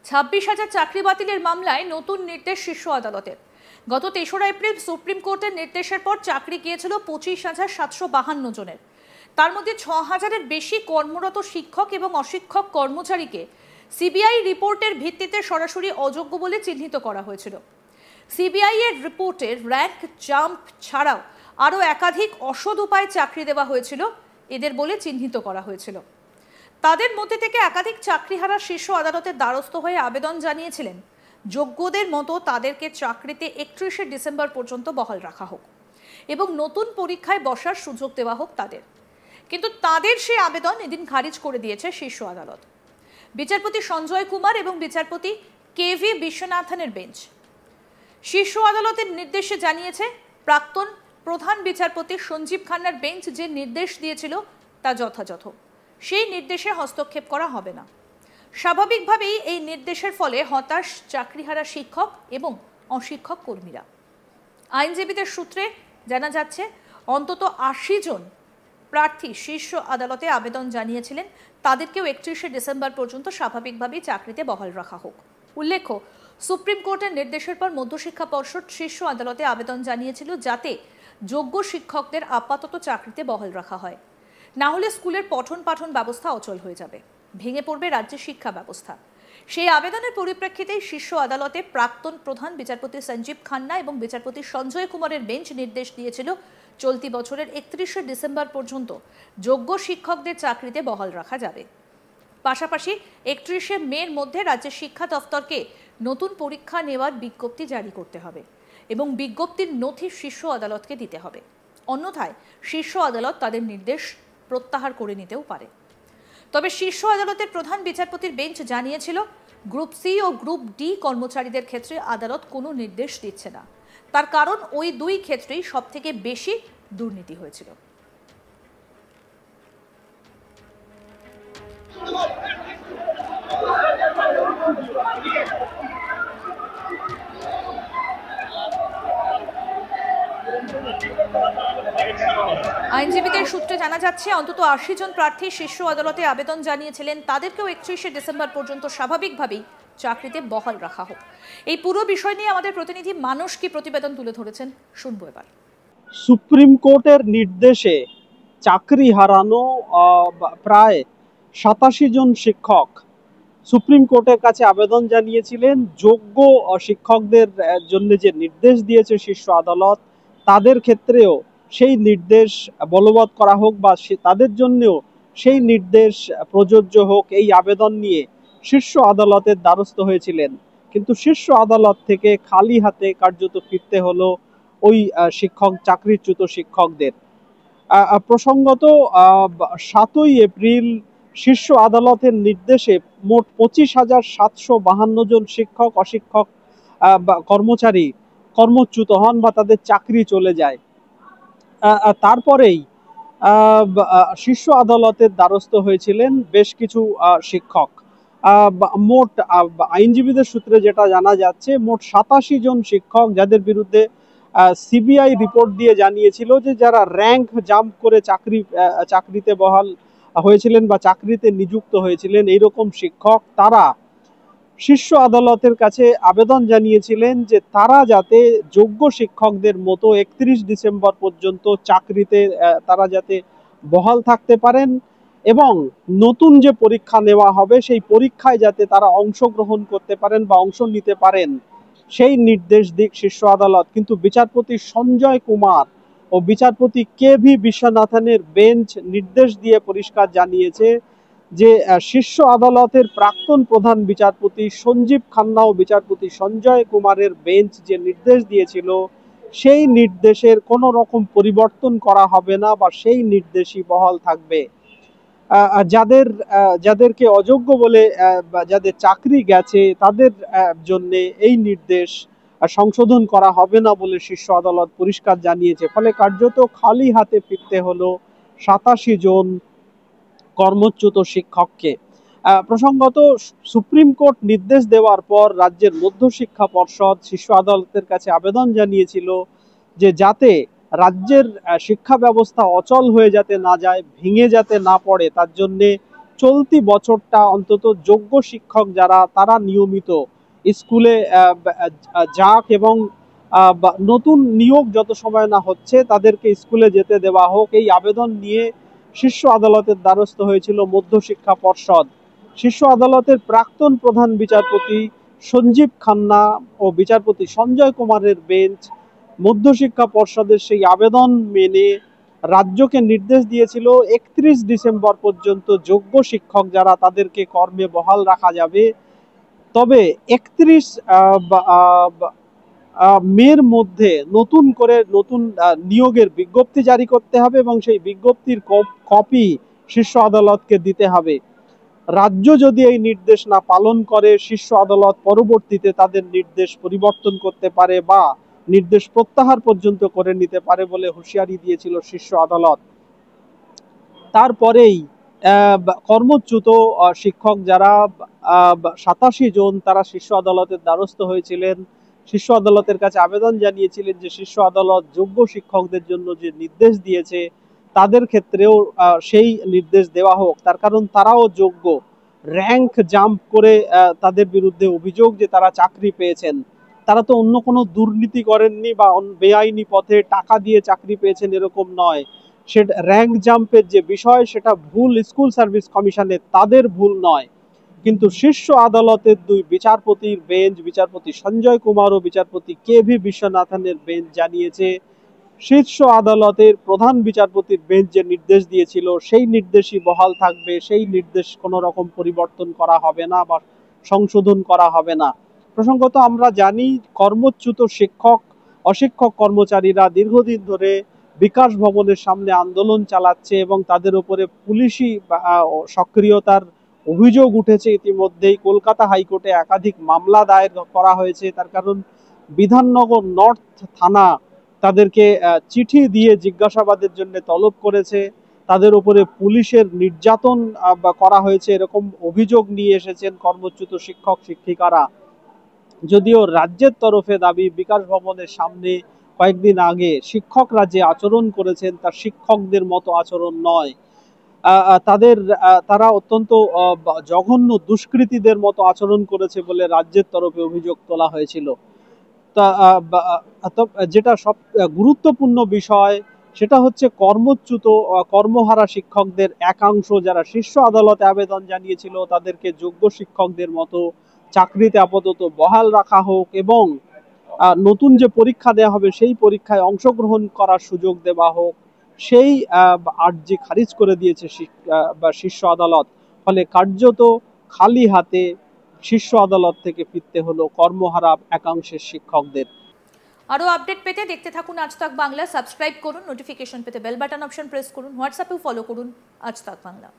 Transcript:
26,000 চাকরি বাতিলের মামলায় নতুন নির্দেশ শীর্ষ আদালতের। গত 3রা এপ্রিল সুপ্রিম কোর্টের নির্দেশের পর চাকরি গিয়েছিল 25,752 জনের। তার মধ্যে 6,000-এর বেশি কর্মরত শিক্ষক এবং অশিক্ষক কর্মচারীকে সিবিআই রিপোর্টের ভিত্তিতে সরাসরি অযোগ্য বলে চিহ্নিত করা হয়েছিল। সিবিআই এর রিপোর্টের র্যাঙ্ক জাম্প ছাড়াও আরও একাধিক অসৎ উপায়ে চাকরি দেওয়া হয়েছিল এদের বলে চিহ্নিত করা হয়েছিল। তাদের মধ্যে থেকে একাধিক চাকরিহারা শীর্ষ আদালতের দ্বারস্থ হয়ে আবেদন জানিয়েছিলেন যোগ্যদের মতো তাদেরকে চাকরিতে 31শে ডিসেম্বর পর্যন্ত বহাল রাখা হোক এবং নতুন পরীক্ষায় বসার সুযোগ দেওয়া হোক তাদের। কিন্তু তাদের সেই আবেদন এদিন খারিজ করে দিয়েছে শীর্ষ আদালত। বিচারপতি সঞ্জয় কুমার এবং বিচারপতি কেভি বিশ্বনাথনের বেঞ্চ শীর্ষ আদালতের নির্দেশে জানিয়েছে প্রাক্তন প্রধান বিচারপতি সঞ্জীব খান্নার বেঞ্চ যে নির্দেশ দিয়েছিল তা যথাযথ, সেই নির্দেশে হস্তক্ষেপ করা হবে না। স্বাভাবিকভাবেই এই নির্দেশের ফলে হতাশ চাকরিহারা শিক্ষক এবং অশিক্ষক কর্মীরা। আইনজীবীদের সূত্রে জানা যাচ্ছে অন্তত 80 জন প্রার্থী শীর্ষ আদালতে আবেদন জানিয়েছিলেন তাদেরকেও 31শে ডিসেম্বর পর্যন্ত স্বাভাবিকভাবেই চাকরিতে বহাল রাখা হোক। উল্লেখ্য, সুপ্রিম কোর্টের নির্দেশের পর মধ্যশিক্ষা পর্ষদ শীর্ষ আদালতে আবেদন জানিয়েছিল যাতে যোগ্য শিক্ষকদের আপাতত চাকরিতে বহাল রাখা হয়, না হলে স্কুলের পঠন পাঠন ব্যবস্থা অচল হয়ে যাবে, ভেঙে পড়বে রাজ্যের শিক্ষা ব্যবস্থা। সেই আবেদনের পরিপ্রেক্ষিতেই শীর্ষ আদালতে প্রাক্তন প্রধান বিচারপতি সঞ্জীব খান্না এবং বিচারপতি সঞ্জয় কুমারের বেঞ্চ নির্দেশ দিয়েছিল চলতি বছরের 31শে ডিসেম্বর পর্যন্ত যোগ্য শিক্ষকদের চাকরিতে বহাল রাখা যাবে। পাশাপাশি 31শে মের মধ্যে রাজ্যের শিক্ষা দফতরকে নতুন পরীক্ষা নেওয়ার বিজ্ঞপ্তি জারি করতে হবে এবং বিজ্ঞপ্তির নথি শীর্ষ আদালতকে দিতে হবে, অন্যথায় শীর্ষ আদালত তাদের নির্দেশ প্রত্যাহার করে নিতেও পারে। তবে শীর্ষ আদালতের প্রধান বিচারপতির বেঞ্চ জানিয়েছিল গ্রুপ সি ও গ্রুপ ডি কর্মচারীদের ক্ষেত্রে আদালত কোনো নির্দেশ দিচ্ছে না, তার কারণ ওই দুই ক্ষেত্রেই সবথেকে বেশি দুর্নীতি হয়েছিল। আইনজীবীদের সূত্রে জানা যাচ্ছে অন্তত 80 জন প্রার্থী শীর্ষ আদালতে আবেদন জানিয়েছিলেন তাদেরকেও 31শে ডিসেম্বর পর্যন্ত স্বাভাবিকভাবেই চাকরিতে বহাল রাখা হোক। এই পুরো বিষয় নিয়ে আমাদের প্রতিনিধি মানস কি প্রতিবেদন তুলে ধরেছেন, শুনবো এবার। সুপ্রিম কোর্টের নির্দেশে চাকরি হারানো প্রায় 87 জন শিক্ষক সুপ্রিম কোর্টের কাছে আবেদন জানিয়েছিলেন যোগ্য শিক্ষকদের জন্য যে নির্দেশ দিয়েছে শীর্ষ আদালত তাদের ক্ষেত্রেও সেই নির্দেশ বলবৎ করা হোক বা তাদের জন্যও সেই নির্দেশ প্রযোজ্য হোক, এই আবেদন নিয়ে শীর্ষ আদালতের দ্বারস্থ হয়েছিলেন। কিন্তু শীর্ষ আদালত থেকে খালি হাতে কার্যত ফিরতে হলো ওই চাকরিচ্যুত শিক্ষকদের। প্রসঙ্গত 7ই এপ্রিল শীর্ষ আদালতের নির্দেশে মোট 25,752 জন শিক্ষক অশিক্ষক কর্মচারী কর্মচ্যুত হন বা তাদের চাকরি চলে যায়। তারপরেই শীর্ষ আদালতের দ্বারস্থ হয়েছিলেন বেশ কিছু শিক্ষক। মোট আইনজীবীদের সূত্রে যেটা জানা যাচ্ছে মোট 87 জন শিক্ষক যাদের বিরুদ্ধে সিবিআই রিপোর্ট দিয়ে জানিয়েছিল যে যারা র্যাঙ্ক জাম্প করে চাকরিতে বহাল হয়েছিলেন বা চাকরিতে নিযুক্ত হয়েছিলেন এইরকম শিক্ষক, তারা শীর্ষ আদালতের কাছে আবেদন জানিয়েছিলেন যে তারা যাতে যোগ্য শিক্ষকদের মতো 31 ডিসেম্বর পর্যন্ত চাকরিতে তারা যাতে বহাল থাকতে পারেন এবং নতুন যে পরীক্ষা নেওয়া হবে সেই পরীক্ষায় যাতে তারা অংশগ্রহণ করতে পারেন বা অংশ নিতে পারেন সেই নির্দেশ দিক শীর্ষ আদালত। কিন্তু বিচারপতি সঞ্জয় কুমার ও বিচারপতি কেভি বিশ্বনাথনের বেঞ্চ নির্দেশ দিয়ে পরিষ্কার জানিয়েছে যে শীর্ষ আদালতের প্রাক্তন প্রধান বিচারপতি সঞ্জীব খান্না ও বিচারপতি সঞ্জয় কুমারের বেঞ্চ যে নির্দেশ দিয়েছিল সেই নির্দেশের কোনো রকম পরিবর্তন করা হবে না বা সেই নির্দেশই বহাল থাকবে। যাদেরকে অযোগ্য বলে যাদের চাকরি গেছে তাদের জন্য এই নির্দেশ সংশোধন করা হবে না বলে শীর্ষ আদালত পরিষ্কার জানিয়েছে। ফলে কার্যত খালি হাতে ফিরতে হলো 87 জন কর্মচ্যুত শিক্ষককে। প্রসঙ্গত সুপ্রিম কোর্ট নির্দেশ দেওয়ার পর রাজ্যের মধ্যশিক্ষা পর্ষদ শীর্ষ আদালতের কাছে আবেদন জানিয়েছিল যে যাতে রাজ্যের শিক্ষা ব্যবস্থা অচল হয়ে যাতে না যায়, ভেঙে যাতে না পড়ে, তার জন্য চলতি বছরটা অন্তত যোগ্য শিক্ষক যারা তারা নিয়মিত স্কুলে যাক এবং নতুন নিয়োগ যত সময় না হচ্ছে তাদেরকে স্কুলে যেতে দেওয়া হোক, এই আবেদন নিয়ে শীর্ষ আদালতের দ্বারস্থ হয়েছিল মধ্যশিক্ষা পর্ষদ। শীর্ষ আদালতের প্রাক্তন প্রধান বিচারপতি সঞ্জীব খান্না ও বিচারপতি সঞ্জয় কুমারের বেঞ্চ মধ্যশিক্ষা পর্ষদের সেই আবেদন মেনে রাজ্যকে নির্দেশ দিয়েছিল 31 ডিসেম্বর পর্যন্ত যোগ্য শিক্ষক যারা তাদেরকে কর্মে বহাল রাখা যাবে। তবে 31 মের মধ্যে নতুন নিয়োগের বিজ্ঞপ্তি জারি করতে হবে এবং সেই বিজ্ঞপ্তির কপি শীর্ষ আদালতকে দিতে হবে। রাজ্য যদি এই নির্দেশ না পালন করে শীর্ষ আদালত পরবর্তীতে তাদের নির্দেশ পরিবর্তন করতে পারে বা নির্দেশ প্রত্যাহার পর্যন্ত করে নিতে পারে বলে হুঁশিয়ারি দিয়েছিল শীর্ষ আদালত। তারপরেই কর্মচ্যুত শিক্ষক যারা 87 জন তারা শীর্ষ আদালতের দ্বারস্থ হয়েছিলেন, শীর্ষ আদালতের কাছে আবেদন জানিয়েছিলেন যে শীর্ষ আদালত যোগ্য শিক্ষকদের জন্য যে নির্দেশ দিয়েছে তাদের ক্ষেত্রেও সেই নির্দেশ দেওয়া হোক। তার কারণ তারাও যোগ্য। র্যাঙ্ক জাম্প করে তাদের বিরুদ্ধে অভিযোগ যে তারা চাকরি পেয়েছেন, তারা তো অন্য কোনো দুর্নীতি করেননি বা বেআইনি পথে টাকা দিয়ে চাকরি পেয়েছেন এরকম নয়। সেটা র্যাঙ্ক জাম্পের যে বিষয় সেটা ভুল স্কুল সার্ভিস কমিশনের, তাদের ভুল নয়। কিন্তু শীর্ষ আদালতের দুই বিচারপতির বেঞ্চ, বিচারপতি সঞ্জয় কুমার ও বিচারপতি KV বিশ্বনাথনের বেঞ্চ জানিয়েছে শীর্ষ আদালতের প্রধান বিচারপতির বেঞ্চ যে নির্দেশ দিয়েছিল সেই নির্দেশই বহাল থাকবে, সেই নির্দেশ কোনো রকম পরিবর্তন করা হবে না বা সংশোধন করা হবে না। প্রসঙ্গত আমরা জানি কর্মচ্যুত অশিক্ষক কর্মচারীরা দীর্ঘদিন ধরে বিকাশ ভবনের সামনে আন্দোলন চালাচ্ছে এবং তাদের উপরে পুলিশি সক্রিয়তার অভিযোগ উঠেছে। ইতিমধ্যেই কলকাতা হাইকোর্টে একাধিক মামলা দায়ের করা হয়েছে। তার কারণ বিধাননগর নর্থ থানা তাদেরকে চিঠি দিয়ে জিজ্ঞাসাবাদের জন্য তলব করেছে, তাদের উপরে পুলিশের নির্যাতন করা হয়েছে এরকম অভিযোগ নিয়ে এসেছেন কর্মচ্যুত শিক্ষক শিক্ষিকারা। যদিও রাজ্যের তরফে দাবি বিকাশ ভবনের সামনে কয়েকদিন আগে শিক্ষকরা যে আচরণ করেছেন তা শিক্ষকদের মতো আচরণ নয়, তারা অত্যন্ত জঘন্য দুষ্কৃতীদের মতো আচরণ করেছে বলে রাজ্যের তরফে অভিযোগ তোলা হয়েছিল। যেটা সব গুরুত্বপূর্ণ বিষয় সেটা হচ্ছে কর্মচ্যুত কর্মহারা শিক্ষকদের একাংশ যারা শীর্ষ আদালতে আবেদন জানিয়েছিল তাদেরকে যোগ্য শিক্ষকদের মতো চাকরিতে আপাতত বহাল রাখা হোক এবং নতুন যে পরীক্ষা দেওয়া হবে সেই পরীক্ষায় অংশগ্রহণ করার সুযোগ দেওয়া হোক, সেই আর্জি খারিজ করে দিয়েছে শীর্ষ আদালত। ফলে কার্যত খালি হাতে শীর্ষ আদালত থেকে ফিরতে হলো কর্মহারা একাংশের শিক্ষকদের। আরো আপডেট পেতে দেখতে থাকুন আজ তাক বাংলা। সাবস্ক্রাইব করুন, নোটিফিকেশন পেতে বেল বাটন অপশন প্রেস করুন, হোয়াটসঅ্যাপেও ফলো করুন আজ তাক বাংলা।